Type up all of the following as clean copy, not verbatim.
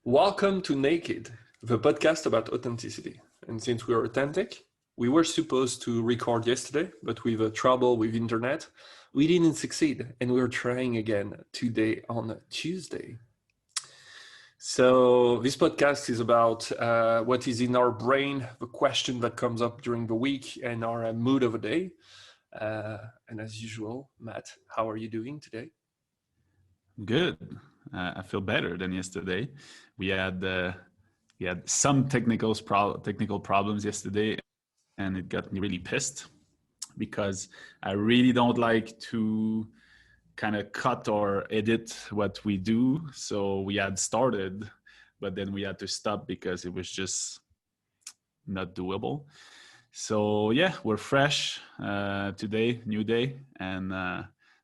Welcome to Naked, the podcast about authenticity. And since we are authentic, we were supposed to record yesterday, but with trouble with internet, we didn't succeed, and we're trying again today on Tuesday. So this podcast is about what is in our brain, the question that comes up during the week, and our mood of the day. And as usual, Matt, how are you doing today? Good. I feel better than yesterday. We had some technical problems yesterday, and it got me really pissed because I really don't like to kind of cut or edit what we do. So we had started, but then we had to stop because it was just not doable. So yeah, we're fresh today, new day, and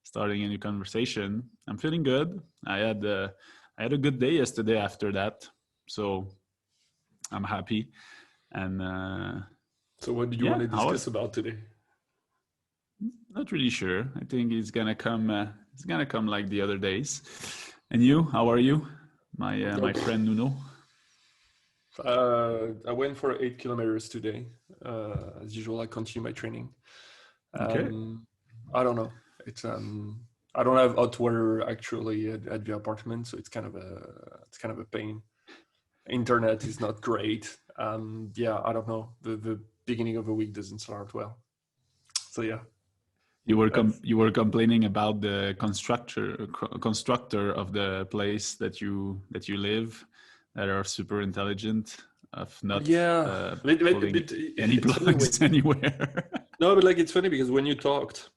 starting a new conversation. I'm feeling good. I had a good day yesterday after that, so I'm happy. And so what do you want to discuss about today? Not really sure. I think it's gonna come. It's gonna come like the other days. And you? How are you, my friend Nuno? I went for 8 kilometers today. As usual, I continue my training. Okay. I don't know. It's I don't have hot water actually at the apartment, so it's kind of a pain. Internet is not great. Yeah, I don't know. The beginning of the week doesn't start well. So yeah. You were complaining about the constructor of the place that you live, that are super intelligent, of not pulling any plugs anywhere. No, but like it's funny because when you talked,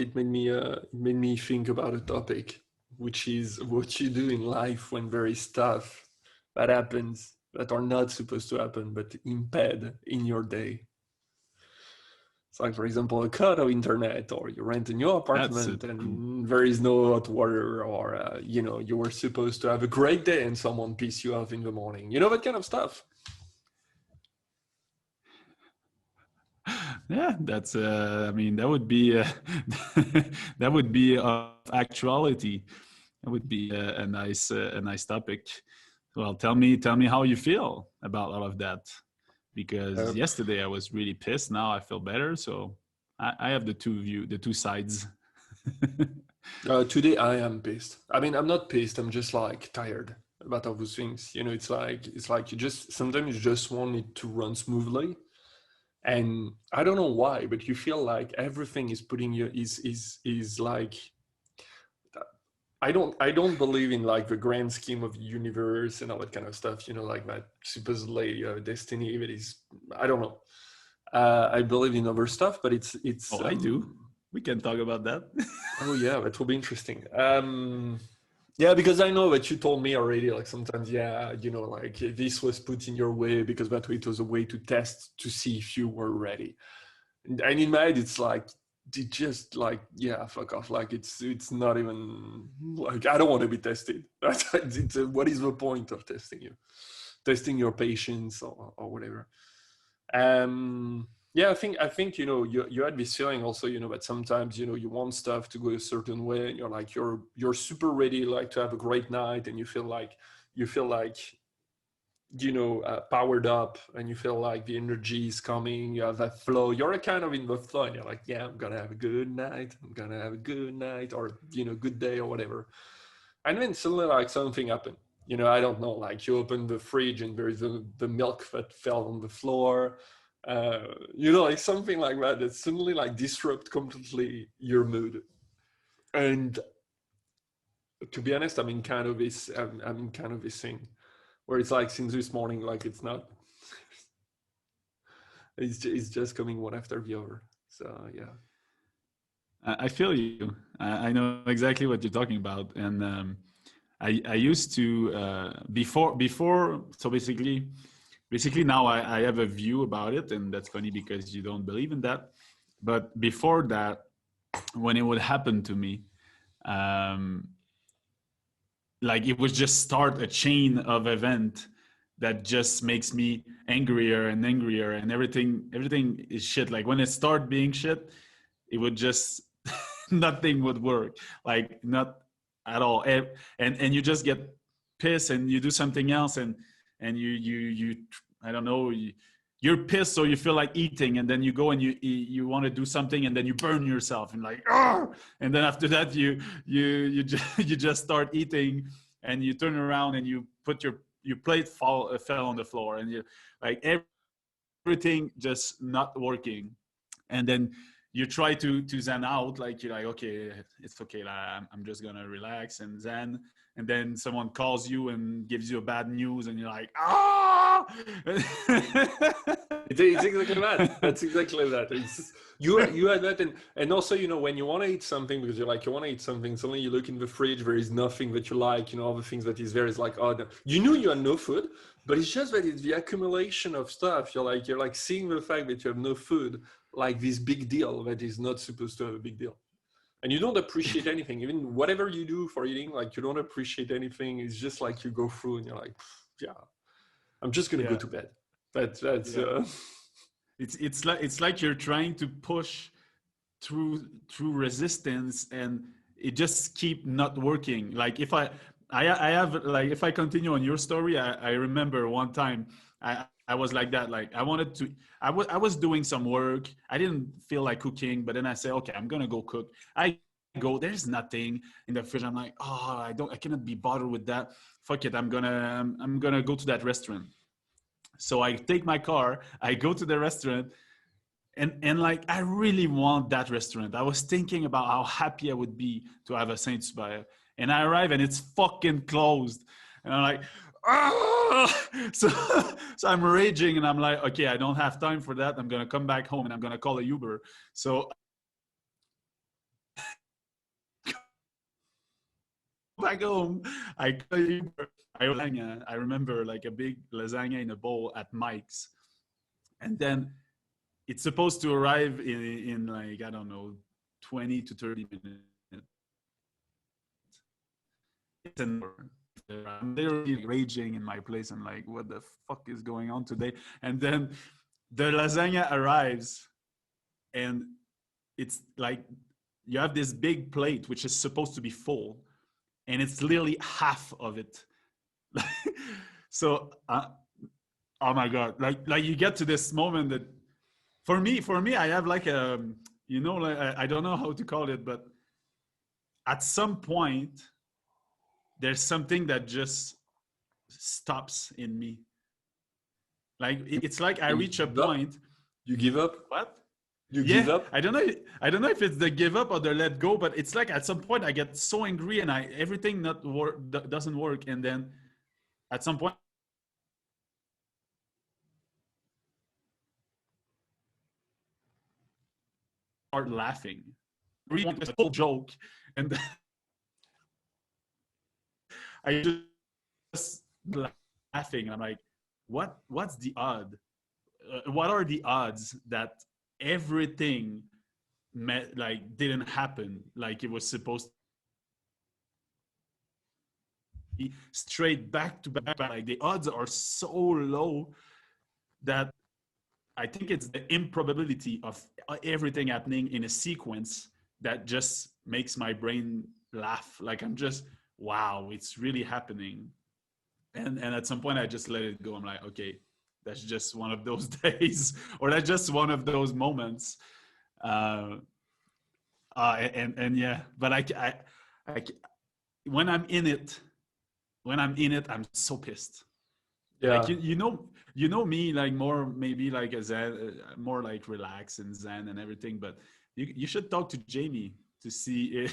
it made me think about a topic, which is what you do in life when there is stuff that happens that are not supposed to happen but impede in your day. It's like, for example, a cut of internet, or you rent a new apartment and there is no hot water, or you were supposed to have a great day and someone pisses you off in the morning. You know, that kind of stuff. Yeah, that's. I mean, that would be that would be of actuality. That would be a nice topic. Well, tell me how you feel about all of that, because yesterday I was really pissed. Now I feel better, so I have the two sides. Today I am pissed. I mean, I'm not pissed. I'm just like tired about all those things. You know, it's like you just sometimes you just want it to run smoothly, and I don't know why, but you feel like everything is putting you is like. I don't believe in like the grand scheme of the universe and all that kind of stuff. You know, like that supposedly destiny. But is I don't know. I believe in other stuff, but it's. Oh, I do. We can talk about that. Oh yeah, that will be interesting. Yeah, because I know that you told me already, like sometimes, yeah, you know, like this was put in your way because that way it was a way to test to see if you were ready. And in my head, it's like, it just like, yeah, fuck off. Like it's not even like, I don't want to be tested. What is the point of testing you? Testing your patience or whatever. Yeah, I think you know you had this feeling also, you know, that sometimes, you know, you want stuff to go a certain way and you're like you're super ready, like to have a great night, and you feel like you know, powered up, and you feel like the energy is coming, you have that flow, you're kind of in the flow, and you're like, yeah, I'm gonna have a good night, or, you know, good day or whatever. And then suddenly like something happened, you know, I don't know, like you open the fridge and there's the milk that fell on the floor, you know, like something like that suddenly like disrupt completely your mood. And to be honest, I'm in kind of this thing where it's like since this morning, like it's not, it's just coming one after the other. So yeah. I feel you. I know exactly what you're talking about, and I used to before. So basically now I have a view about it, and that's funny because you don't believe in that. But before that, when it would happen to me, like it would just start a chain of event that just makes me angrier and angrier, and everything is shit. Like when it start being shit, it would just nothing would work. Like not at all. And you just get pissed and you do something else, and you I don't know, you're pissed, so you feel like eating, and then you go and you want to do something, and then you burn yourself and like, "Argh!" And then after that you just, you just start eating, and you turn around and you put your plate fell on the floor, and you like everything just not working. And then you try to zen out, like you're like, okay, it's okay, I'm just gonna relax and zen. And then someone calls you and gives you a bad news, and you're like, ah. It's exactly that. That's exactly that. It's you had that, and also, you know, when you want to eat something, because you're like, you want to eat something, suddenly you look in the fridge, there is nothing that you like, you know, all the things that is there is like, oh no. You knew you had no food, but it's just that it's the accumulation of stuff. You're like seeing the fact that you have no food like this big deal that is not supposed to have a big deal. And you don't appreciate anything, even whatever you do for eating, like you don't appreciate anything. It's just like you go through and you're like, yeah, I'm just gonna go Yeah, to bed. That's yeah. It's like you're trying to push through resistance, and it just keep not working. Like if I have, like, if I continue on your story, I remember one time I was like that. Like I wanted to, I was doing some work, I didn't feel like cooking, but then I say, okay, I'm gonna go cook. I go, there's nothing in the fridge. I'm like, oh, I cannot be bothered with that. Fuck it, I'm gonna go to that restaurant. So I take my car, I go to the restaurant, and like I really want that restaurant. I was thinking about how happy I would be to have a Saint Subaru, and I arrive and it's fucking closed, and I'm like, ah! So I'm raging, and I'm like, okay, I don't have time for that. I'm gonna come back home and I'm gonna call a Uber. So back home, I call a Uber. I remember like a big lasagna in a bowl at Mike's, and then it's supposed to arrive in like, I don't know, 20 to 30 minutes. It's an hour. I'm literally raging in my place. I'm like, what the fuck is going on today? And then the lasagna arrives, and it's like you have this big plate which is supposed to be full, and it's literally half of it. So oh my god, like you get to this moment that for me I have like a, you know, like I don't know how to call it, but at some point there's something that just stops in me. Like it's like I you reach a give up. point. You give up. What? You give Yeah, up. I don't know if it's the give up or the let go, but it's like at some point I get so angry and everything doesn't work, and then at some point I start laughing. Really want this whole joke, and I just laughing. And I'm like, what's the odd? What are the odds that everything like didn't happen like it was supposed to be, straight back to back? Like the odds are so low that I think it's the improbability of everything happening in a sequence that just makes my brain laugh. Like I'm just, wow, it's really happening. And at some point I just let it go. I'm like, okay, that's just one of those days, or that's just one of those moments. Uh, and yeah, but I when I'm in it, I'm so pissed. Like Yeah. you know me, like more maybe like a zen, more like relaxed and zen and everything. But you should talk to Jamie to see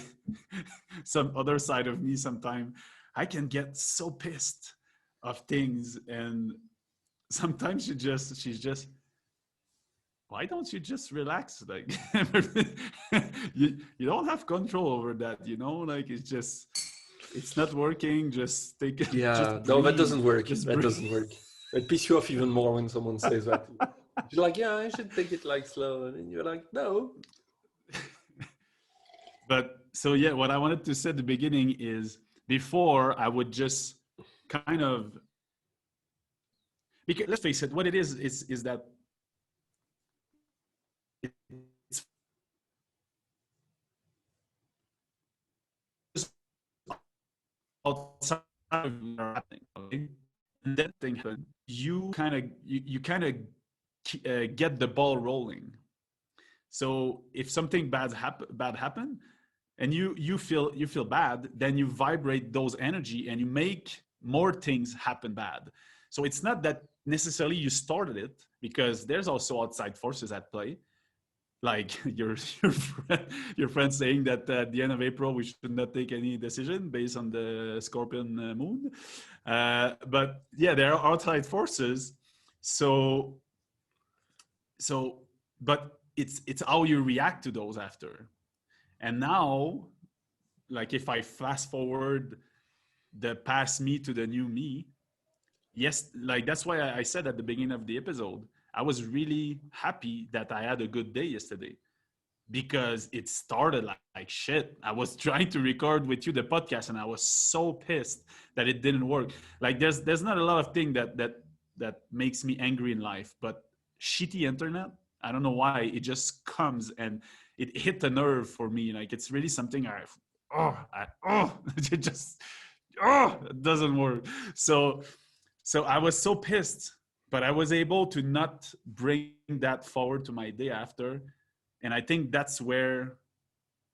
some other side of me. Sometime I can get so pissed of things, and sometimes she's just, why don't you just relax? Like you don't have control over that, you know. Like it's not working. Just take it. Yeah. Just No, that breathe. doesn't work. Just That breathe. doesn't work. It pisses you off even more when someone says that. You're like, yeah, I should take it like slow, and then you're like, no. But so yeah, what I wanted to say at the beginning is, before I would just kind of, because let's face it, what it is that it's happening, okay? And then thing happen, you kind of get the ball rolling. So if something bad happen, and you feel bad, then you vibrate those energy and you make more things happen bad. So it's not that necessarily you started it, because there's also outside forces at play, like your friend saying that at the end of April we should not take any decision based on the Scorpion moon. But yeah, there are outside forces. So so, but it's how you react to those after. And now, like if I fast forward the past me to the new me, yes, like that's why I said at the beginning of the episode, I was really happy that I had a good day yesterday, because it started like shit. I was trying to record with you the podcast and I was so pissed that it didn't work. Like there's not a lot of things that makes me angry in life, but shitty internet, I don't know why, it just comes and it hit the nerve for me. Like it's really something it just it doesn't work. So I was so pissed, but I was able to not bring that forward to my day after. And I think that's where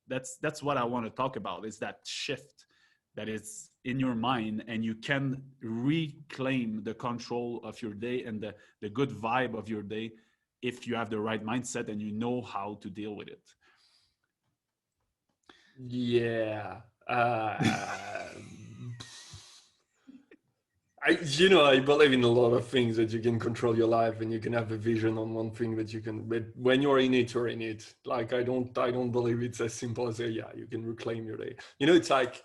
that's what I want to talk about, is that shift that is in your mind, and you can reclaim the control of your day and the good vibe of your day if you have the right mindset and you know how to deal with it. Yeah. I believe in a lot of things, that you can control your life and you can have a vision on one thing that you can, but when you're in it, you're in it. Like I don't believe it's as simple as yeah, you can reclaim your day. It's like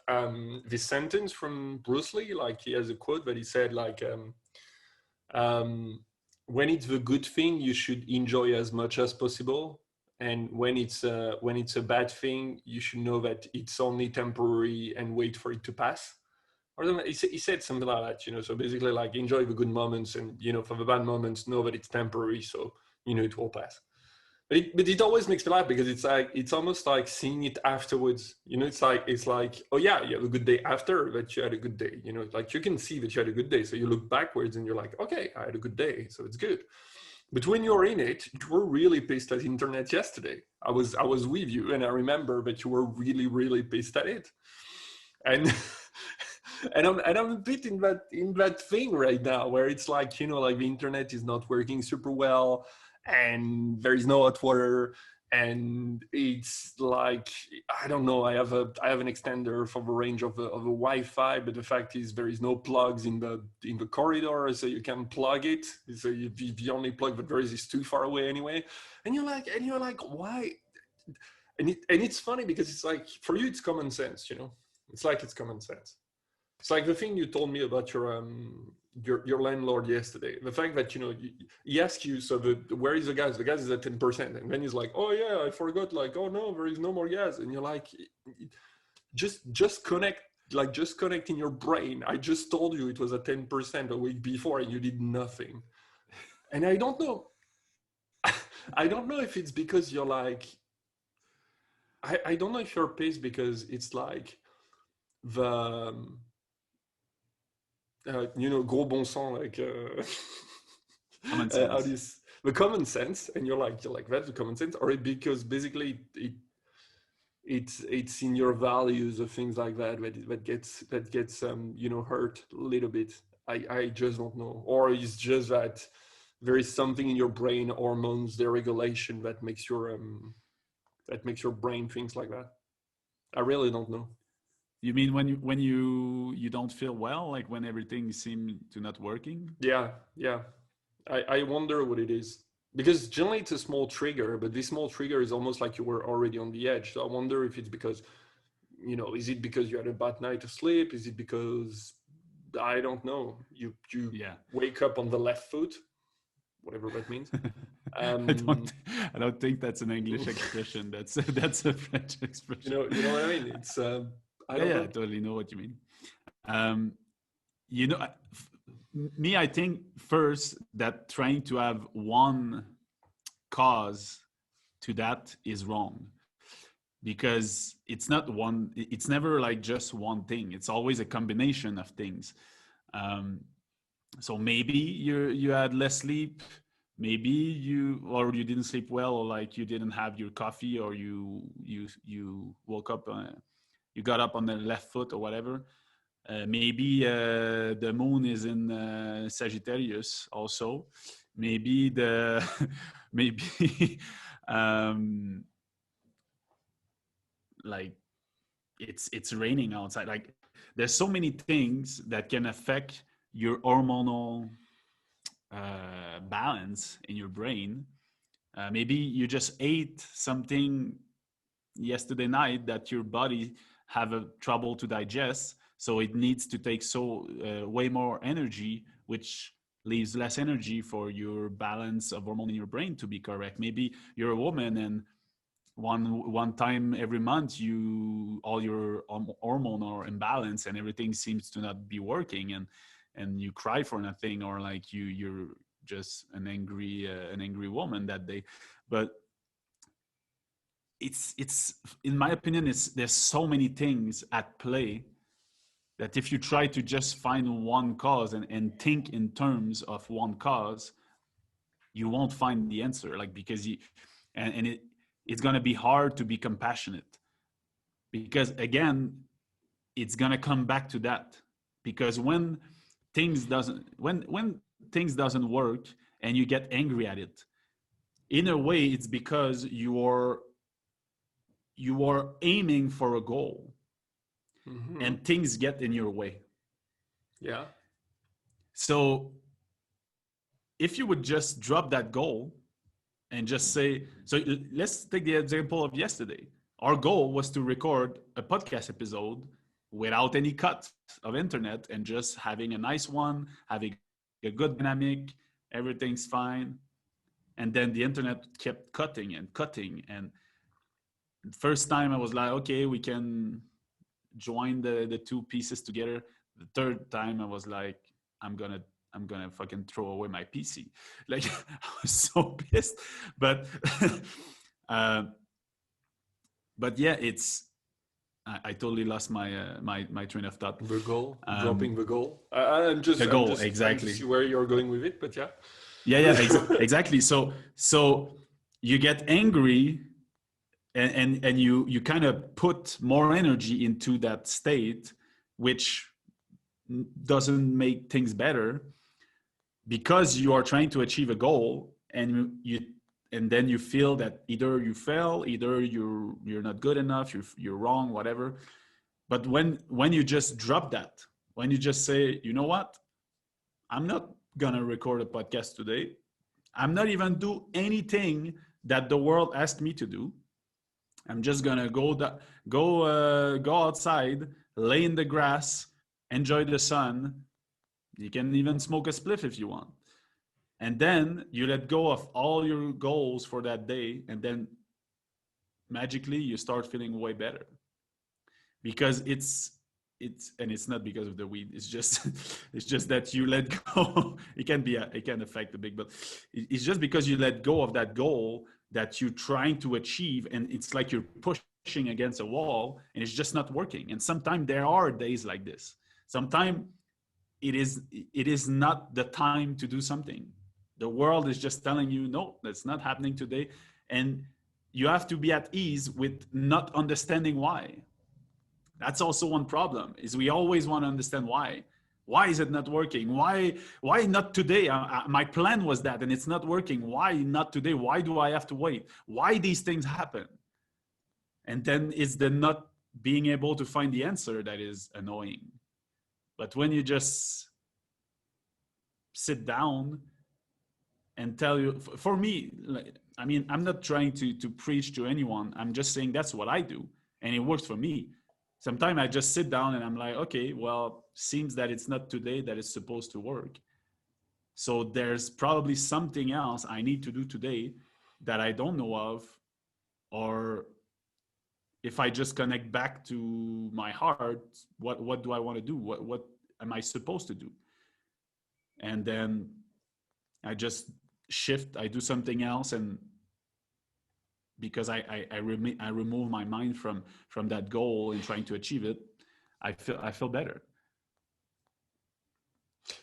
this sentence from Bruce Lee, like he has a quote that he said like um when it's the good thing, you should enjoy as much as possible. And when it's a bad thing, you should know that it's only temporary and wait for it to pass. Or he said something like that. So basically, like, enjoy the good moments, and for the bad moments, know that it's temporary. So it will pass. But it always makes me laugh, because it's almost like seeing it afterwards. It's like, oh yeah, you have a good day after that you had a good day. Like, you can see that you had a good day, so you look backwards and you're like, okay, I had a good day, so it's good. But when you're in it, you were really pissed at internet yesterday. I was with you, and I remember that you were really, really pissed at it. And and I'm a bit in that thing right now, where it's like, like, the internet is not working super well, and there is no hot water, and it's like, I don't know. I have an extender for the range of a Wi-Fi, but the fact is there is no plugs in the corridor, so you can plug it. So the only plug that there is too far away anyway. And you're like, why? And it's funny, because it's like, for you it's common sense. It's like, it's common sense. It's like the thing you told me about your landlord yesterday. The fact that he asks you, so where is the gas? The gas is at 10%, and then he's like, oh yeah, I forgot. Like, oh no, there is no more gas, and you're like, just connect. Like, just connect in your brain. I just told you it was at 10% a week before, and you did nothing. And I don't know. I don't know if it's because you're like. I don't know if you're pissed because it's like the. Gros bon sang, like Common how do sense. you the common sense, and you're like, that's the common sense, or because basically it's in your values or things like that gets hurt a little bit. I just don't know, or it's just that there is something in your brain, hormones, deregulation, that makes your brain things like that. I really don't know. You mean when you don't feel well, like when everything seems to not working? Yeah. I wonder what it is, because generally it's a small trigger, but this small trigger is almost like you were already on the edge. So I wonder if it's because, is it because you had a bad night of sleep? Is it because, I don't know, you Yeah. wake up on the left foot, whatever that means. I Um, don't I don't think that's an English expression. That's a French you expression. know, you know what I mean? It's I Yeah, don't yeah, I know. totally know what you mean. Um, you know, me, I think first that trying to have one cause to that is wrong, because it's never like just one thing. It's always a combination of things. um, so maybe you had less sleep, maybe you didn't sleep well, or like you didn't have your coffee, or you woke up, you got up on the left foot or whatever. Maybe the moon is in Sagittarius also. Maybe the maybe um, like it's raining outside. Like there's so many things that can affect your hormonal balance in your brain. Maybe you just ate something yesterday night that your body have a trouble to digest, so it needs to take way more energy, which leaves less energy for your balance of hormone in your brain to be correct. Maybe you're a woman, and one time every month all your hormone are imbalance and everything seems to not be working, and you cry for nothing, or like you're just an angry woman that day. But it's in my opinion, there's so many things at play that if you try to just find one cause and think in terms of one cause, you won't find the answer. Like because it's going to be hard to be compassionate, because again it's going to come back to that. Because when things doesn't work and you get angry at it, in a way it's because you are aiming for a goal, Mm-hmm. and things get in your way. Yeah. So if you would just drop that goal and just say, so let's take the example of yesterday. Our goal was to record a podcast episode without any cut of internet, and just having a nice one, having a good dynamic, everything's fine. And then the internet kept cutting and cutting. And first time I was like, okay, we can join the two pieces together. The third time I was like, i'm gonna I'm gonna fucking throw away my PC. Like I was so pissed. But uh, but yeah, I totally lost my train of thought. The goal, um dropping the goal. the I'm goal, just trying to exactly. see where you're going with it, but yeah. Yeah, exactly. So you get angry, and you kind of put more energy into that state, which doesn't make things better, because you are trying to achieve a goal, and then you feel that either you fail, either you're not good enough, you're wrong, whatever. But when you just drop that, when you just say, you know what, I'm not gonna record a podcast today, I'm not even do anything that the world asked me to do, I'm just gonna go outside, lay in the grass, enjoy the sun. You can even smoke a spliff if you want. And then you let go of all your goals for that day, and then magically you start feeling way better. Because it's not because of the weed, it's just it's just that you let go. It can affect the big, but it's just because you let go of that goal that you're trying to achieve, and it's like you're pushing against a wall, and it's just not working. And sometimes there are days like this. Sometimes it is not the time to do something. The world is just telling you, no, that's not happening today. And you have to be at ease with not understanding why. That's also one problem, is we always want to understand why. Why is it not working? Why not today? My plan was that, and it's not working. Why not today? Why do I have to wait? Why these things happen? And then it's the not being able to find the answer that is annoying. But when you just sit down and tell you, for me, like, I mean, I'm not trying to preach to anyone, I'm just saying that's what I do, and it works for me. Sometimes I just sit down and I'm like, okay, well, seems that it's not today that it's supposed to work, so there's probably something else I need to do today that I don't know of. Or if I just connect back to my heart, what do I want to do? What am I supposed to do? And then I just shift, I do something else, and because I remove my mind from that goal and trying to achieve it, I feel better.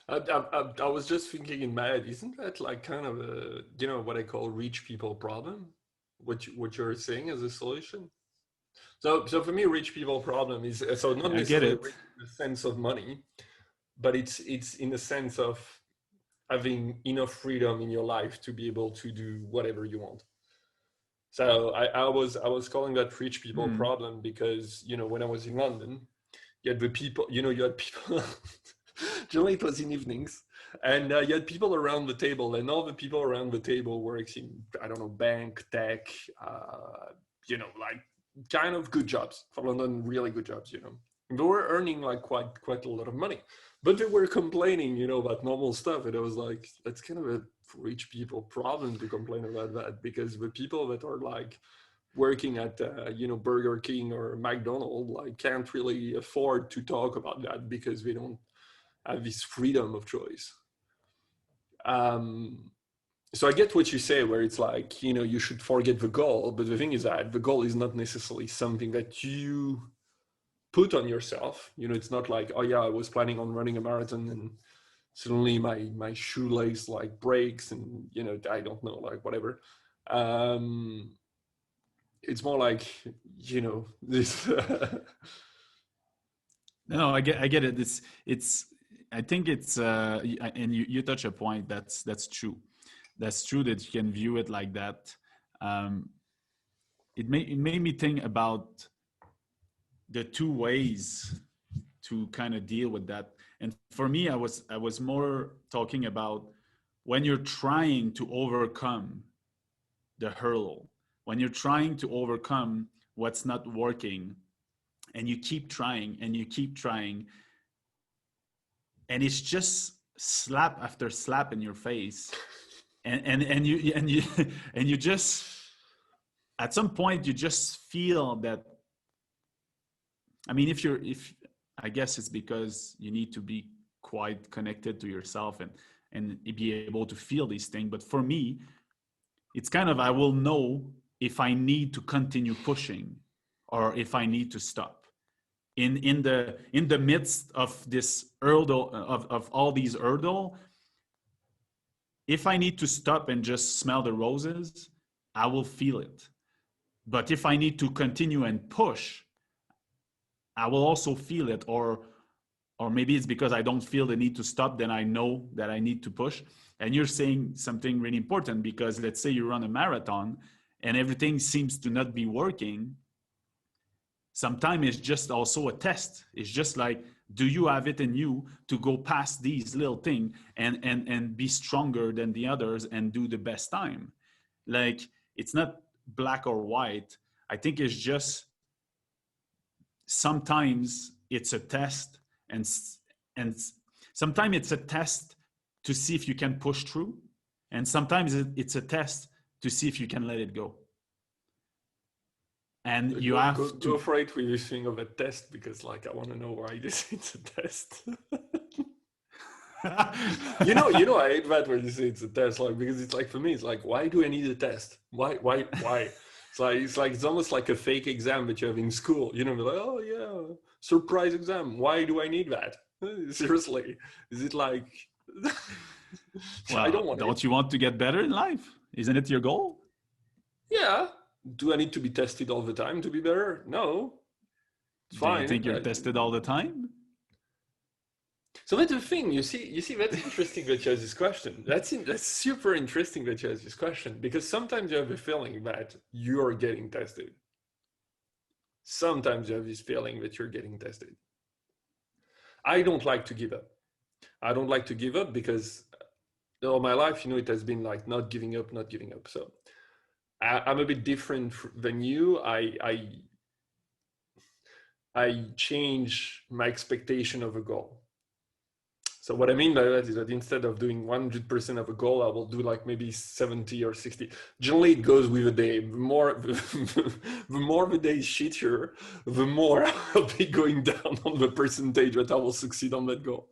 I was just thinking in my head, isn't that like kind of a, you know, what I call rich people problem? What you're saying as a solution? So for me, rich people problem is so not I get necessarily it. rich in the sense of money, but it's in the sense of having enough freedom in your life to be able to do whatever you want. So I was calling that rich people Hmm. problem because, you know, when I was in London, you had the people, you know, you had people. Generally, it was in evenings, and you had people around the table, and all the people around the table works in, I don't know, bank, tech, you know, like kind of good jobs for London, really good jobs, you know. They were earning like quite a lot of money, but they were complaining, you know, about normal stuff, and I was like, that's kind of a rich people problem to complain about that, because the people that are like working at you know, Burger King or McDonald's like can't really afford to talk about that because they don't have this freedom of choice. Um, so I get what you say, where it's like, you know, you should forget the goal, but the thing is that the goal is not necessarily something that you put on yourself. You know, it's not like, oh yeah, I was planning on running a marathon and suddenly my shoelace like breaks and, you know, I don't know, like whatever. Um, it's more like, you know, this. No, I get it. It's I think it's and you touch a point that's true. That's true that you can view it like that. Um, it made me think about the two ways to kind of deal with that. And for me, I was more talking about when you're trying to overcome the hurdle, when you're trying to overcome what's not working, and you keep trying and you keep trying, and it's just slap after slap in your face, and you and you just at some point you just feel that, I mean, if I guess it's because you need to be quite connected to yourself and be able to feel these things. But for me, it's kind of, I will know if I need to continue pushing or if I need to stop. In the midst of this hurdle of all these hurdle, if I need to stop and just smell the roses, I will feel it. But if I need to continue and push, I will also feel it. Or maybe it's because I don't feel the need to stop, then I know that I need to push. And you're saying something really important, because let's say you run a marathon and everything seems to not be working. Sometimes it's just also a test. It's just like, do you have it in you to go past these little things and be stronger than the others and do the best time? Like, it's not black or white. I think it's just sometimes it's a test, and and sometimes it's a test to see if you can push through, and sometimes it's a test to see if you can let it go. And you have Go to for it with this thing of a test, because like I want to know why this is a test. You know, I hate that when you say it's a test, like, because it's like, for me, it's like, why do I need a test? Why? It's almost like a fake exam that you have in school. You know, like, oh yeah, surprise exam. Why do I need that? Seriously, is it like? I don't well, want it. don't you want to get better in life? Isn't it your goal? Yeah. Do I need to be tested all the time to be better? No, it's Do you fine. think you're tested all the time? So that's the thing. You see, that's interesting that you ask this question. That's super interesting that you ask this question, because sometimes you have a feeling that you are getting tested. Sometimes you have this feeling that you're getting tested. I don't like to give up. I don't like to give up because all my life, you know, it has been like not giving up, not giving up. So I'm a bit different than you. I change my expectation of a goal. So what I mean by that is that instead of doing 100% of a goal, I will do like maybe 70 or 60. Generally, it goes with a day. The more the day is shittier, the more I'll be going down on the percentage that I will succeed on that goal.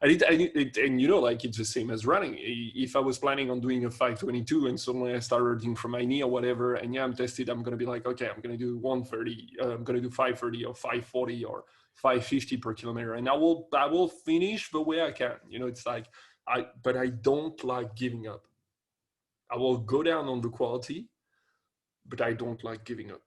And you know, like it's the same as running. If I was planning on doing a 5:22 and suddenly I start hurting from my knee or whatever, and yeah, I'm tested, I'm gonna be like, okay, I'm gonna do 1:30, I'm gonna do 5:30 or 5:40 or 5:50 per kilometer, and I will finish the way I can. You know, it's like but I don't like giving up. I will go down on the quality, but I don't like giving up.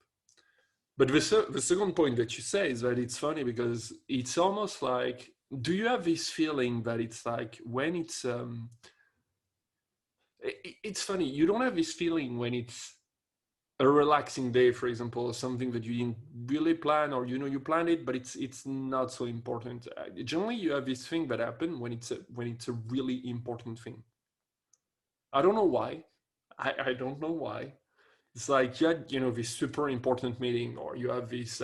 But the second point that you say is that it's funny because it's almost like, do you have this feeling that it's like when it's funny, you don't have this feeling when it's a relaxing day, for example, or something that you didn't really plan, or you know you planned it, but it's not so important. Generally, you have this thing that happen when it's a really important thing. I don't know why. I don't know why. It's like you had, you know, this super important meeting, or you have this,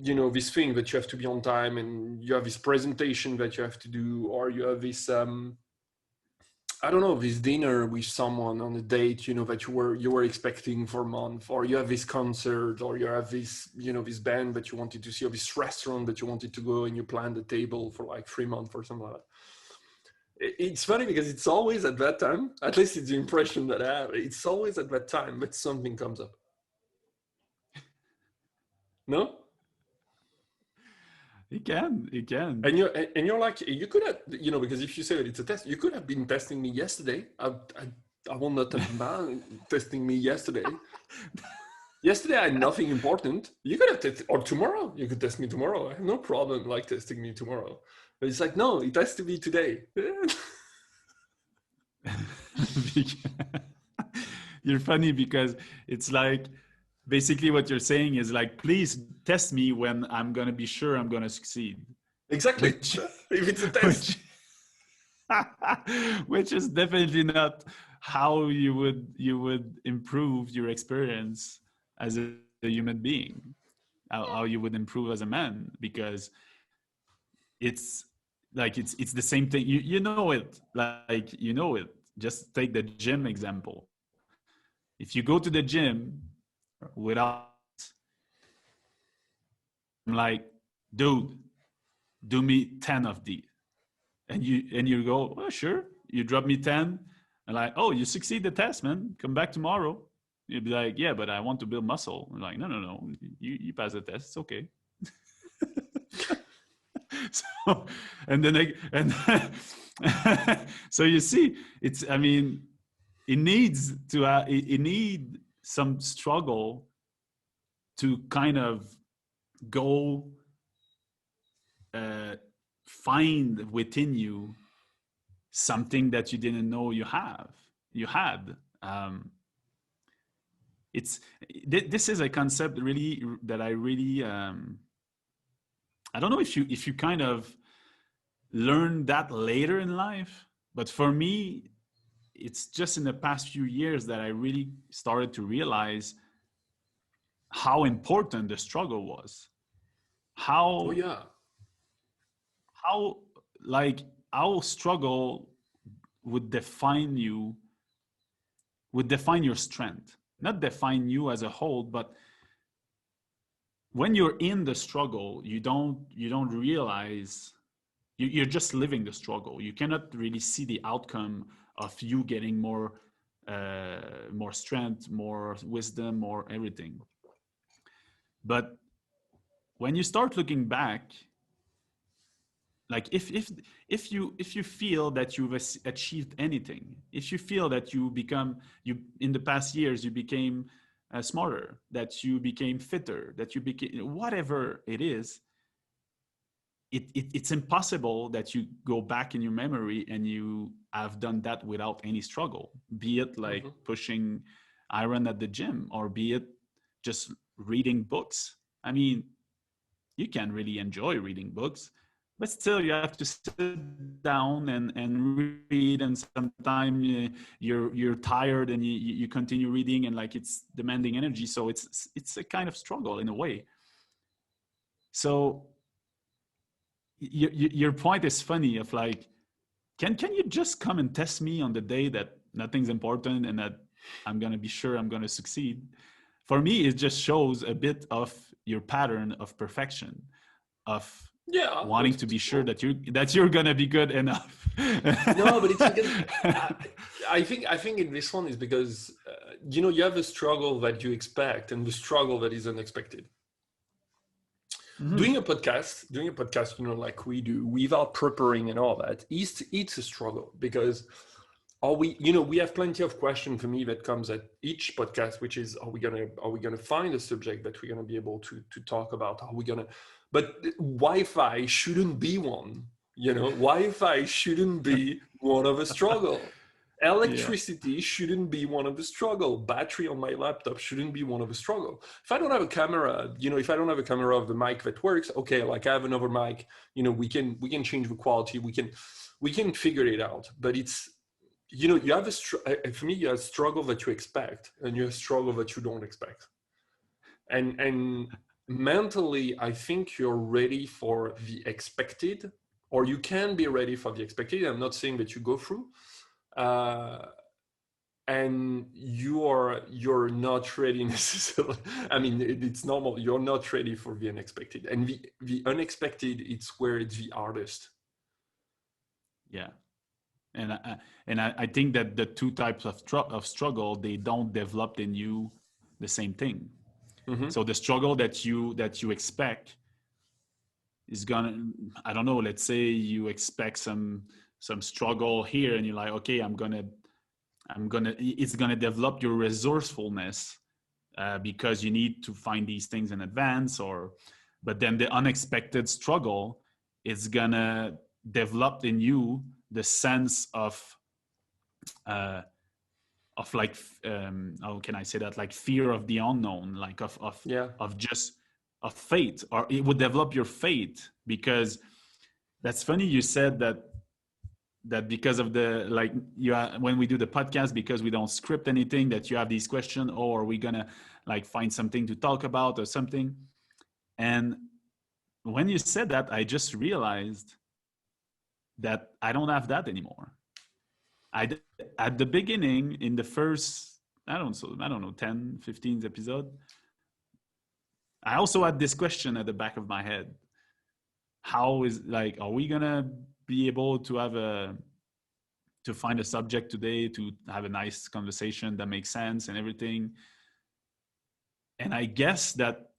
you know, this thing that you have to be on time, and you have this presentation that you have to do, or you have this, I don't know, this dinner with someone on a date, you know, that you were expecting for a month, or you have this concert, or you have this, you know, this band that you wanted to see, or this restaurant that you wanted to go, and you planned the table for like 3 months or something like that. It's funny because it's always at that time, at least it's the impression that I have, it's always at that time that something comes up. No? It can. And you're like, you could have, you know, because if you say that it's a test, you could have been testing me yesterday. I will not have mind testing me yesterday. Yesterday I had nothing important. You could have tested, or tomorrow you could test me tomorrow. I have no problem like testing me tomorrow. But it's like, no, it has to be today. You're funny because it's like basically what you're saying is like, please test me when I'm gonna be sure I'm gonna succeed. Exactly. Which, If it's a test. which is definitely not how you would improve your experience as a human being, how you would improve as a man, because it's like it's the same thing. You know it, like you know it. Just take the gym example. If you go to the gym without, I'm like, dude, do me 10 of these, and you go, oh sure, you drop me 10, and like, oh, you succeed the test, man, come back tomorrow. You'd be like, yeah, but I want to build muscle. I'm like, no, you pass the test, it's okay. So, and then so you see, it's, I mean, it needs to it need some struggle to kind of go find within you something that you didn't know you had. It's this is a concept really that I really I don't know if you kind of learn that later in life, but for me it's just in the past few years that I really started to realize how important the struggle was. Oh How yeah. how like our struggle would define your strength, not define you as a whole, but when you're in the struggle, you don't realize you're just living the struggle. You cannot really see the outcome of you getting more strength, more wisdom, more everything. But when you start looking back, like if you feel that you've achieved anything, if you feel that you in the past years you became smarter, that you became fitter, that you became whatever it is, it's impossible that you go back in your memory and you have done that without any struggle, be it like pushing iron at the gym, or be it just reading books. I mean, you can really enjoy reading books, but still you have to sit down and read, and sometimes you're tired and you continue reading, and like it's demanding energy, so it's a kind of struggle in a way. So your point is funny of like, can you just come and test me on the day that nothing's important and that I'm going to be sure I'm going to succeed? For me, it just shows a bit of your pattern of perfection, of Yeah, wanting that's to be sure possible. that you're gonna be good enough. No, but it's because I, I think in this one is because you have a struggle that you expect and the struggle that is unexpected. Mhm. Doing a podcast, like we do, without preparing and all that, it's a struggle because we have plenty of questions for me that comes at each podcast, which is are we gonna find a subject that we're gonna be able to talk about? Are we gonna but Wi-Fi shouldn't be one. Wi-Fi shouldn't be one of a struggle. Yeah. Electricity shouldn't be one of the struggle. Battery on my laptop shouldn't be one of the struggle. If I don't have a camera, if I don't have a camera of the mic that works, okay, like I have another mic, we can change the quality, we can figure it out. But it's you have for me, you have a struggle that you expect and you have a struggle that you don't expect. And mentally, I think you're ready for the expected, or you can be ready for the expected. I'm not saying that you go through. Uh, and you're not ready necessarily. I mean, it's normal. You're not ready for the unexpected, and the unexpected, it's where it's the hardest. Yeah. And I think that the two types of struggle, they don't develop in you the same thing. Mm-hmm. So the struggle that you expect is gonna, I don't know, let's say you expect some struggle here and you're like, okay, I'm gonna it's gonna develop your resourcefulness, because you need to find these things in advance. Or but then the unexpected struggle is gonna develop in you the sense uh, of like, how can I say that, like fear of the unknown, like Yeah. of just of fate, or it would develop your fate. Because that's funny, you said that because of the, like, when we do the podcast, because we don't script anything, that you have these questions, oh, are we gonna like find something to talk about or something. And when you said that, I just realized that I don't have that anymore. At the beginning, in the first, I don't know, 10, 15 episode, I also had this question at the back of my head. How is, like, are we gonna be able to find a subject today to have a nice conversation that makes sense and everything? And I guess that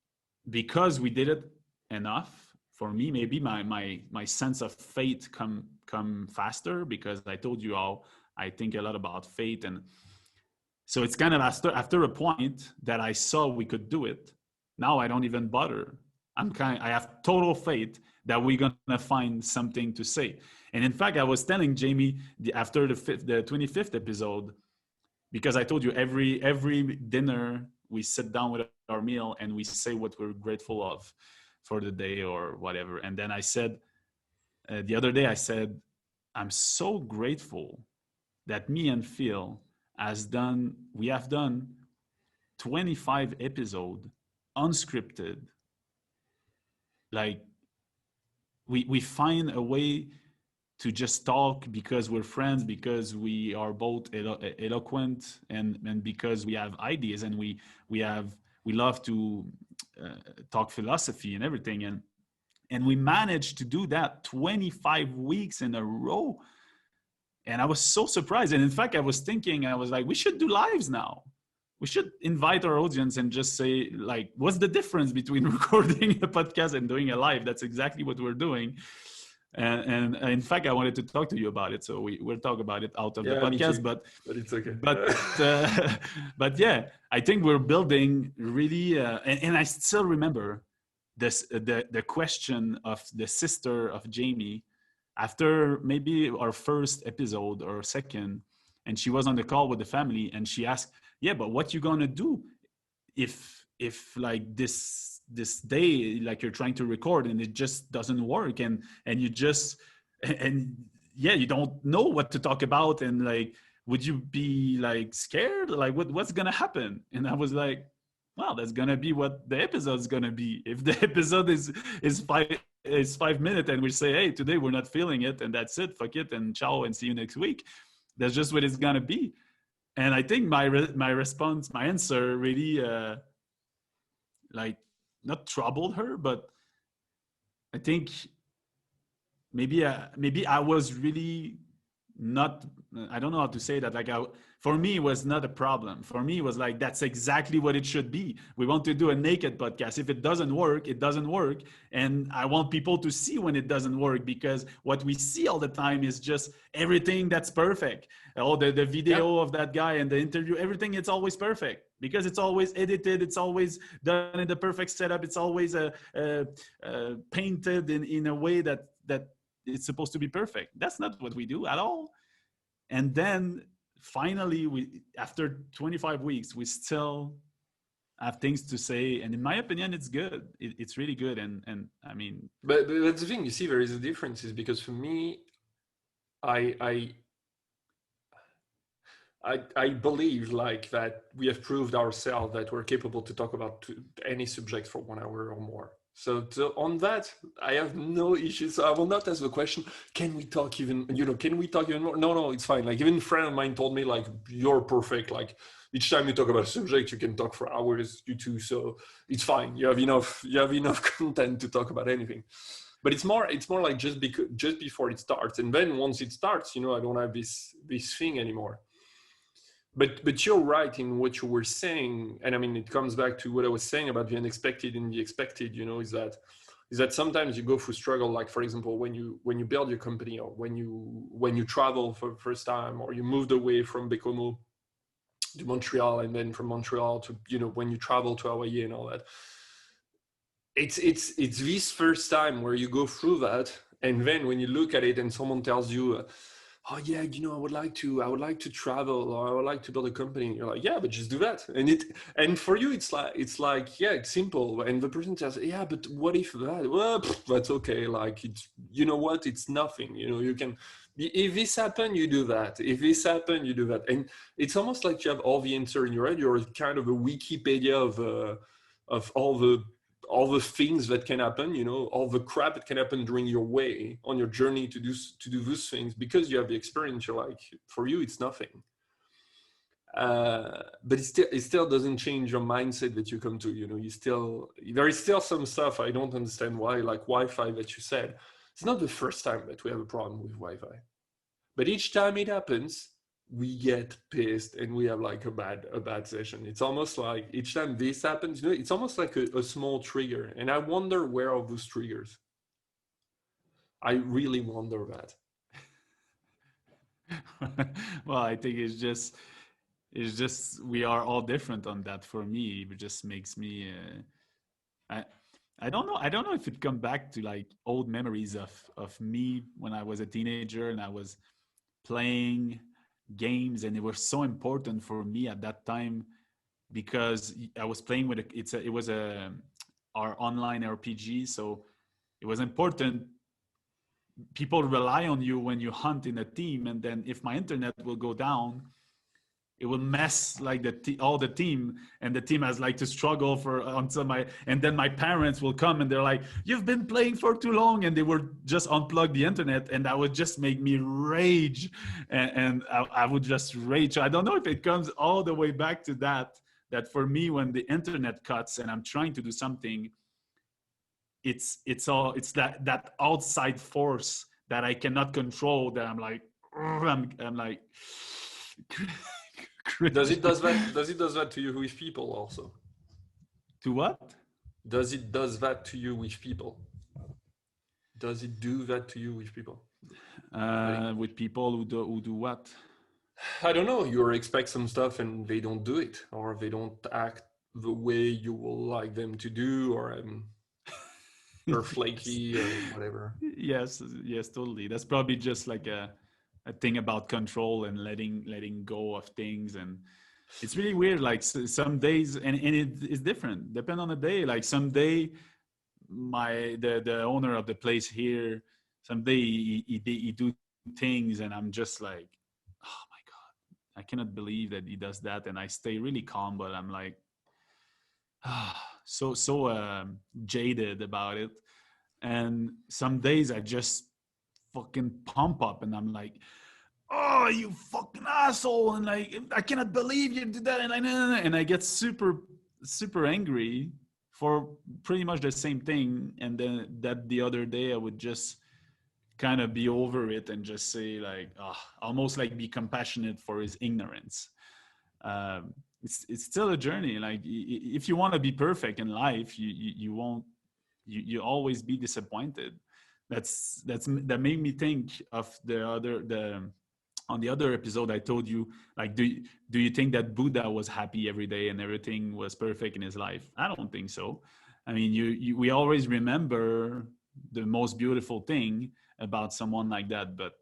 because we did it enough, for me, maybe my sense of fate come faster, because I told you how I think a lot about fate. And so it's kind of after a point that I saw we could do it. Now I don't even bother. I have total faith that we're gonna find something to say. And in fact, I was telling Jamie after the 25th episode, because I told you every dinner we sit down with our meal and we say what we're grateful of for the day or whatever. And then I said, the other day I said, I'm so grateful that me and Phil we have done 25 episode unscripted. Like, we find a way to just talk because we're friends, because we are both eloquent, and because we have ideas, and we love to talk philosophy and everything. And we managed to do that 25 weeks in a row. And I was so surprised. And in fact, I was thinking, I was like, we should do lives now. We should invite our audience and just say, like, what's the difference between recording a podcast and doing a live? That's exactly what we're doing. And in fact, I wanted to talk to you about it. So we'll talk about it out of the Yeah, me podcast. too. But it's okay. But but yeah, I think we're building really. And I still remember the question of the sister of Jamie after maybe our first episode or second, and she was on the call with the family, and she asked, "Yeah, but what you gonna do if like this day, like, you're trying to record and it just doesn't work, and you just and yeah, you don't know what to talk about, and like, would you be like scared, like what's gonna happen?" And I was like, well, that's gonna be what the episode's gonna be. If the episode is 5 minutes and we say, hey, today we're not feeling it, and that's it, fuck it, and ciao, and see you next week, that's just what it's gonna be. And I think my response, my answer really like, not troubled her, but I think maybe I was really not, I don't know how to say that, like for me it was not a problem. For me it was like, that's exactly what it should be. We want to do a naked podcast. If it doesn't work, it doesn't work. And I want people to see when it doesn't work, because what we see all the time is just everything that's perfect. Oh, the Yeah. video of that guy and the interview, everything, it's always perfect because it's always edited, it's always done in the perfect setup, it's always painted in a way that it's supposed to be perfect. That's not what we do at all. And then finally, we, after 25 weeks, we still have things to say. And in my opinion, it's good. It's really good. And I mean, But that's the thing. You see, there is a difference, is because for me, I I I believe like that we have proved ourselves that we're capable to talk about any subject for 1 hour or more. So on that, I have no issues. So I will not ask the question, can we talk even, can we talk even more? No, no, it's fine. Like even a friend of mine told me like, you're perfect. Like each time you talk about a subject, you can talk for hours, you too. So it's fine. You have enough content to talk about anything. But it's more like just before it starts. And then once it starts, I don't have this thing anymore. But you're right in what you were saying, and I mean it comes back to what I was saying about the unexpected and the expected. Is that sometimes you go through struggle, like for example when you build your company, or when you travel for the first time, or you moved away from Bécomo to Montreal, and then from Montreal to when you travel to Hawaii and all that. It's this first time where you go through that, and then when you look at it and someone tells you, oh yeah, I would like to travel, or I would like to build a company, and you're like, yeah, but just do that. And for you it's like yeah, it's simple. And the person says, yeah, but what if that? Well, that's okay. Like, it's, what, it's nothing. You can, if this happen, you do that. If this happen, you do that. And it's almost like you have all the answer in your head. You're kind of a Wikipedia of all the things that can happen, all the crap that can happen during your way on your journey to do those things, because you have the experience. You're like, for you, it's nothing. But it still doesn't change your mindset that you come to. There is still some stuff I don't understand why, like Wi-Fi that you said. It's not the first time that we have a problem with Wi-Fi, but each time it happens, we get pissed and we have like a bad session. It's almost like each time this happens, it's almost like a small trigger. And I wonder where are those triggers. I really wonder that. well, I think it's just we are all different on that. For me, it just makes me I I don't know if it come back to like old memories of me when I was a teenager and I was playing games, and it was so important for me at that time because I was playing with it was a our online RPG, so it was important. People rely on you when you hunt in a team, and then if my internet will go down, it will mess like all the team, and the team has like to struggle for until and then my parents will come and they're like, you've been playing for too long, and they would just unplug the internet, and that would just make me rage, and I would just rage. So I don't know if it comes all the way back to that for me, when the internet cuts and I'm trying to do something, it's that outside force that I cannot control, that I'm like, I'm like Does it does that to you with people also? to what? Does that to you with people? Does it do that to you with people? Like, With people who do what? I don't know, you expect some stuff and they don't do it, or they don't act the way you will like them to do, or they're yes. flaky or whatever. Yes, totally. That's probably just like a thing about control and letting go of things. And it's really weird. Like some days, and it's different depend on the day. Like some day, the owner of the place here, someday he do things, and I'm just like, oh my god, I cannot believe that he does that. And I stay really calm, but I'm like, so jaded about it. And some days I just fucking pump up, and I'm like, oh, you fucking asshole, and like, I cannot believe you did that, and I get super angry for pretty much the same thing. And then that the other day I would just kind of be over it and just say like, almost like be compassionate for his ignorance. It's still a journey. Like if you want to be perfect in life, you won't, you always be disappointed. That made me think of the on the other episode I told you, like, do you think that Buddha was happy every day and everything was perfect in his life? I don't think so. I mean, we always remember the most beautiful thing about someone like that. But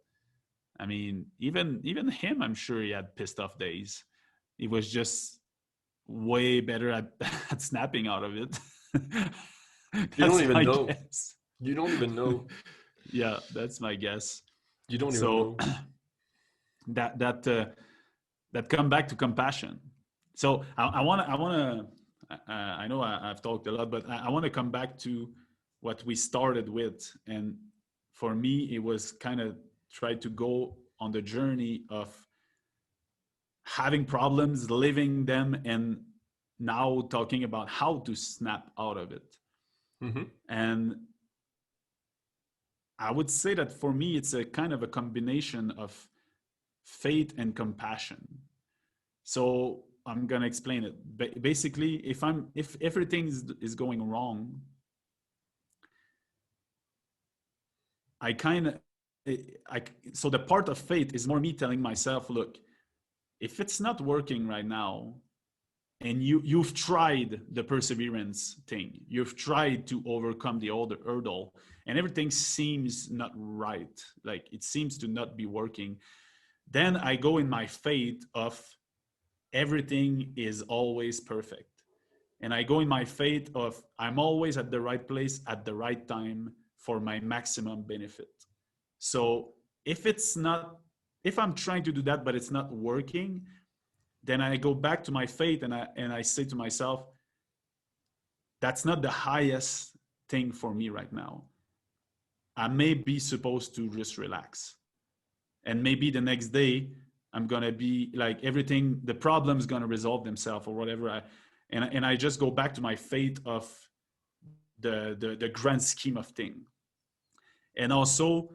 I mean, even him, I'm sure he had pissed off days. He was just way better at, at snapping out of it. You don't That's even my know. guess. You don't even know. Yeah, that's my guess. You don't even So know. that come back to compassion. So I want to I know I've talked a lot, but I want to come back to what we started with. And for me, it was kind of try to go on the journey of having problems, living them, and now talking about how to snap out of it. Mm-hmm. And I would say that for me, it's a kind of a combination of faith and compassion. So I'm gonna explain it. Basically, if everything is going wrong, I kind of so the part of faith is more me telling myself, look, if it's not working right now, and you've tried the perseverance thing, you've tried to overcome the older hurdle, and everything seems not right, like it seems to not be working, then I go in my faith of everything is always perfect. And I go in my faith of I'm always at the right place at the right time for my maximum benefit. So if I'm trying to do that, but it's not working, then I go back to my faith and I say to myself, that's not the highest thing for me right now. I may be supposed to just relax. And maybe the next day I'm gonna be like everything, the problem's gonna resolve themselves or whatever. And I just go back to my faith of the grand scheme of thing. And also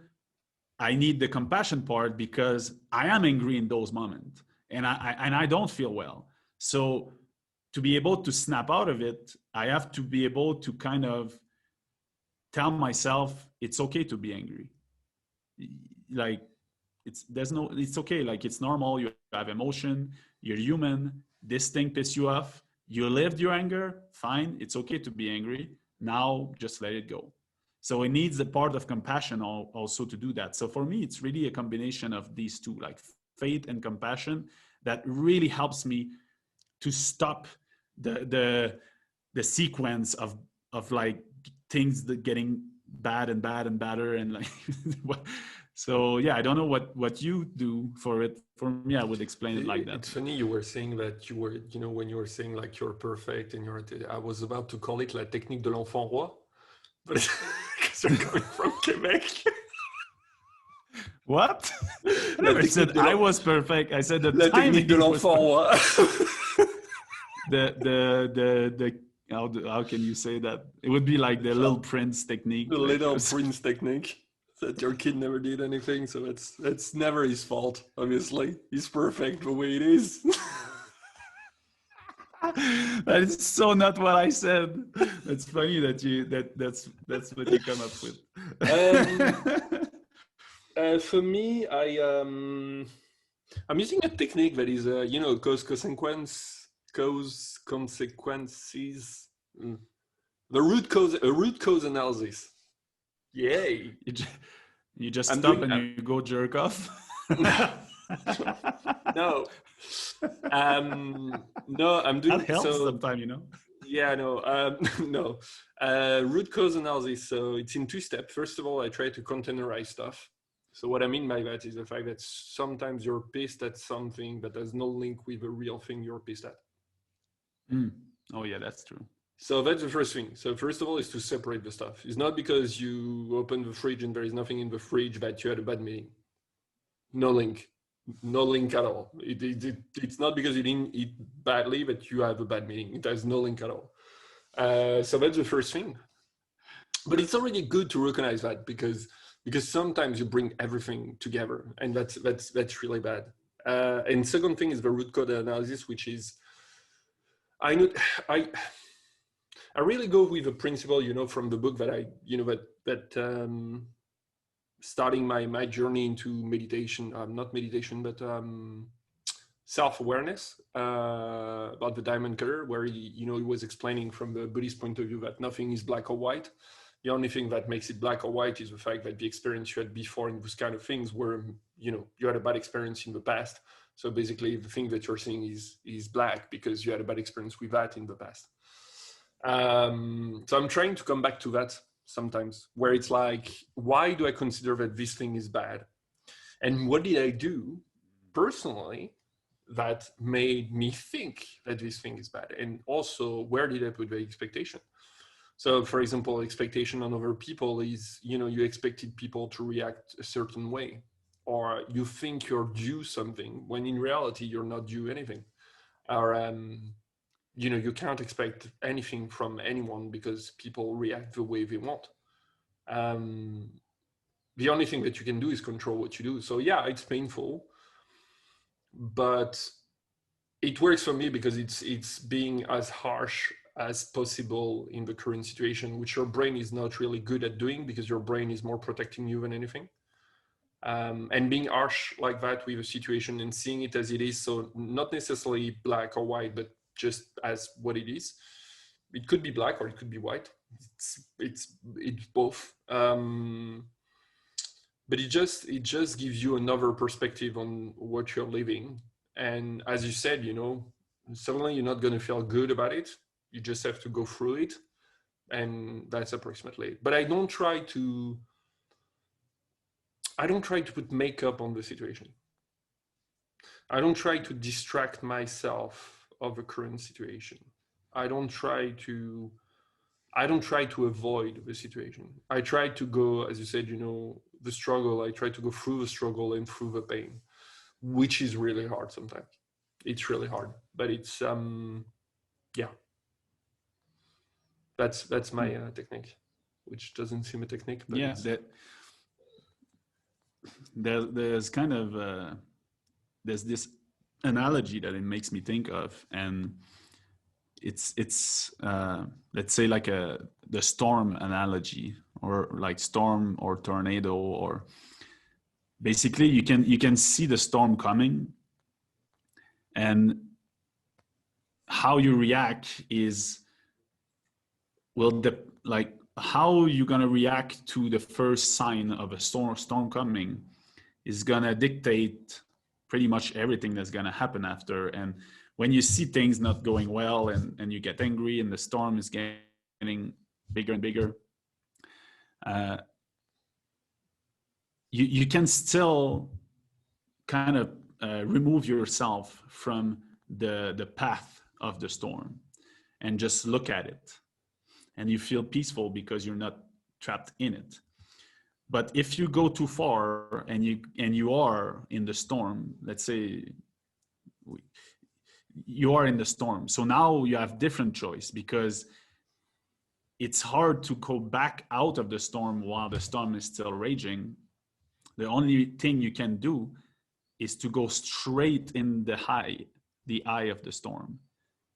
I need the compassion part because I am angry in those moments and I don't feel well. So to be able to snap out of it, I have to be able to kind of tell myself it's okay to be angry. Like it's okay. Like it's normal. You have emotion. You're human. This thing pisses you off. You lived your anger. Fine. It's okay to be angry. Now just let it go. So it needs a part of compassion also to do that. So for me, it's really a combination of these two, like faith and compassion, that really helps me to stop the sequence of like things that getting bad and bad and badder and like so yeah, I don't know what you do for it. For me, I would explain it like that. It's funny you were saying that you were, when you were saying like you're perfect and I was about to call it la technique de l'enfant roi, but because you're coming from Quebec. What? I never said I was perfect. I said the la technique de l'enfant roi. the how can you say that? It would be like the little prince technique. The like, little prince technique. That your kid never did anything, so it's never his fault. Obviously, he's perfect the way it is. That is so not what I said. It's funny that that's what you come up with. For me, I'm using a technique that is cause consequences. A root cause analysis. Yay! You just stop and you go jerk off. No. No, I'm doing that helps sometimes, Yeah, no, no. Root cause analysis. So it's in 2 steps. First of all, I try to containerize stuff. So what I mean by that is the fact that sometimes you're pissed at something that has no link with the real thing you're pissed at. Oh yeah, that's true. So that's the first thing. So first of all is to separate the stuff. It's not because you open the fridge and there is nothing in the fridge that you had a bad meeting. No link. No link at all. It's not because you didn't eat badly that you have a bad meeting. It has no link at all. So that's the first thing. But it's already good to recognize that because because sometimes you bring everything together, and that's really bad. And second thing is the root cause analysis, which is I know I I really go with a principle, from the book that starting my journey into meditation, not meditation, but self-awareness, about the diamond cutter, where he was explaining from the Buddhist point of view that nothing is black or white. The only thing that makes it black or white is the fact that the experience you had before in those kind of things were, you had a bad experience in the past. So basically the thing that you're seeing is black because you had a bad experience with that in the past. So I'm trying to come back to that sometimes, where it's like, why do I consider that this thing is bad? And what did I do personally that made me think that this thing is bad? And also, where did I put the expectation? So, for example, expectation on other people is, you expected people to react a certain way, or you think you're due something when in reality you're not due anything. Or you can't expect anything from anyone because people react the way they want. The only thing that you can do is control what you do. So yeah, it's painful, but it works for me because it's being as harsh as possible in the current situation, which your brain is not really good at doing because your brain is more protecting you than anything. And being harsh like that with a situation and seeing it as it is, so not necessarily black or white, but just as what it is. It could be black or it could be white. It's both. But it just gives you another perspective on what you're living. And as you said, suddenly you're not going to feel good about it. You just have to go through it, and that's approximately it. But I don't try to put makeup on the situation. I don't try to distract myself of the current situation. I don't try to avoid the situation. I try to go, as you said, the struggle. I try to go through the struggle and through the pain, which is really hard sometimes. It's really hard, but it's yeah. That's my technique, which doesn't seem a technique, but Yeah, there's kind of there's this analogy that it makes me think of, and it's let's say like the storm analogy, or like storm or tornado, or basically you can see the storm coming, and how you react like how you're gonna react to the first sign of a storm coming is gonna dictate pretty much everything that's gonna happen after. And when you see things not going well, and you get angry and the storm is getting bigger and bigger, you can still kind of remove yourself from the path of the storm and just look at it, and you feel peaceful because you're not trapped in it. But if you go too far and you are in the storm, let's say you are in the storm, so now you have different choice, because it's hard to go back out of the storm while the storm is still raging. The only thing you can do is to go straight in the eye of the storm,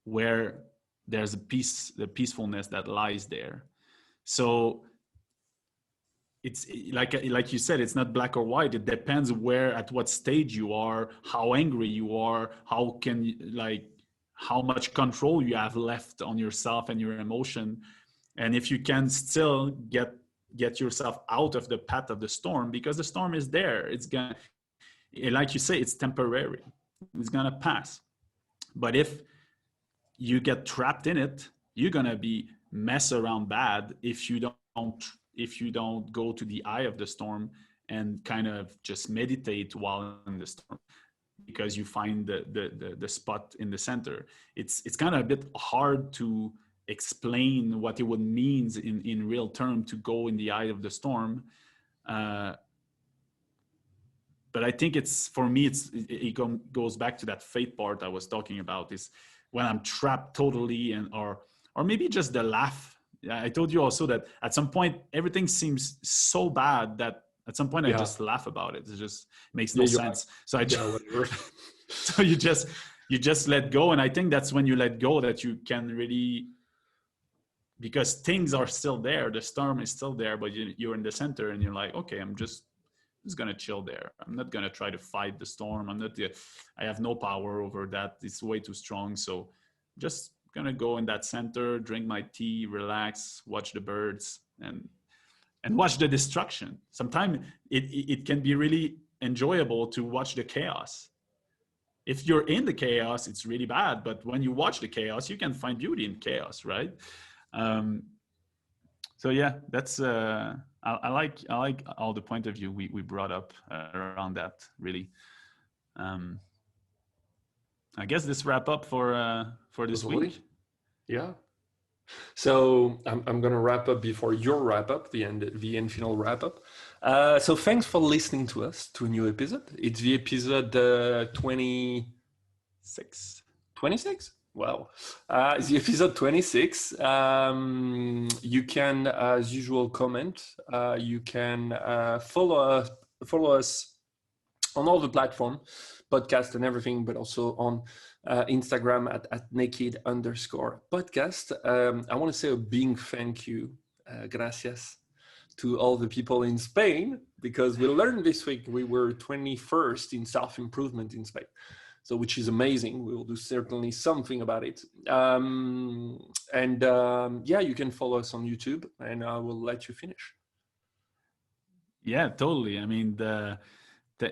where there's the peacefulness that lies there. So it's like you said, it's not black or white. It depends at what stage you are, how angry you are, how much control you have left on yourself and your emotion. And if you can still get yourself out of the path of the storm, because the storm is there, it's gonna, like you say, it's temporary, it's gonna pass. But if you get trapped in it, you're gonna be mess around bad if you don't go to the eye of the storm and kind of just meditate while in the storm, because you find the spot in the center. It's kind of a bit hard to explain what it would mean in real term to go in the eye of the storm. But I think for me, it goes back to that faith part I was talking about, is when I'm trapped totally, or maybe just the laugh. I told you also that at some point, everything seems so bad that at some point I Yeah. just laugh about it. It just makes no Yeah, you're like, sense. So I just, yeah, whatever. so you just let go. And I think that's when you let go that you can really, because things are still there, the storm is still there, but you're in the center and you're like, okay, I'm just gonna chill there. I'm not gonna try to fight the storm. I have no power over that. It's way too strong. So just gonna go in that center, drink my tea, relax, watch the birds, and watch the destruction. Sometimes it can be really enjoyable to watch the chaos. If you're in the chaos, it's really bad. But when you watch the chaos, you can find beauty in chaos, right? Um, so yeah, that's I like all the point of view we brought up around that. Really, um, I guess this wrap up for this Totally. week. Yeah. So I'm gonna wrap up before your wrap up, the end final wrap up. So thanks for listening to us to a new episode. It's the episode 6. 26. Wow. It's the episode 26. You can, as usual, comment. You can follow us on all the platform, podcast and everything, but also on Instagram at naked_podcast. I want to say a big thank you, gracias, to all the people in Spain, because we learned this week we were 21st in self-improvement in Spain. So, which is amazing. We will do certainly something about it. Yeah, you can follow us on YouTube, and I will let you finish. Yeah, totally. I mean,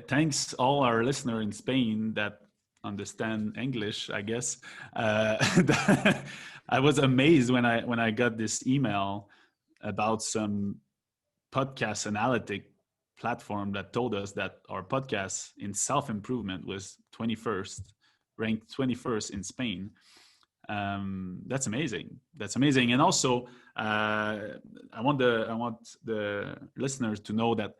thanks all our listener in Spain that understand English, I guess. I was amazed when I got this email about some podcast analytic platform that told us that our podcast in self-improvement was 21st, ranked 21st in Spain. That's amazing. That's amazing. And also, I want the listeners to know that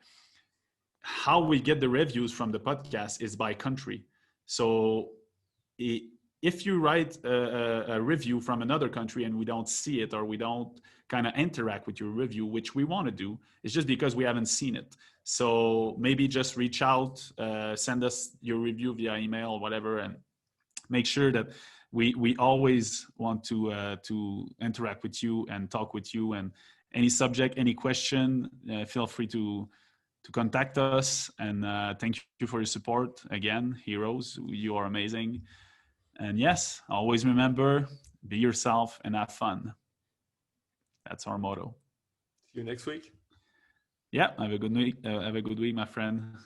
how we get the reviews from the podcast is by country. So if you write a review from another country and we don't see it, or we don't kind of interact with your review, which we want to do, it's just because we haven't seen it. So maybe just reach out, send us your review via email or whatever, and make sure that we always want to interact with you and talk with you. And any subject, any question, feel free to contact us. And thank you for your support again, heroes. You are amazing. And yes, always remember, be yourself and have fun. That's our motto. See you next week. Yeah, have a good week. Have a good week, my friend.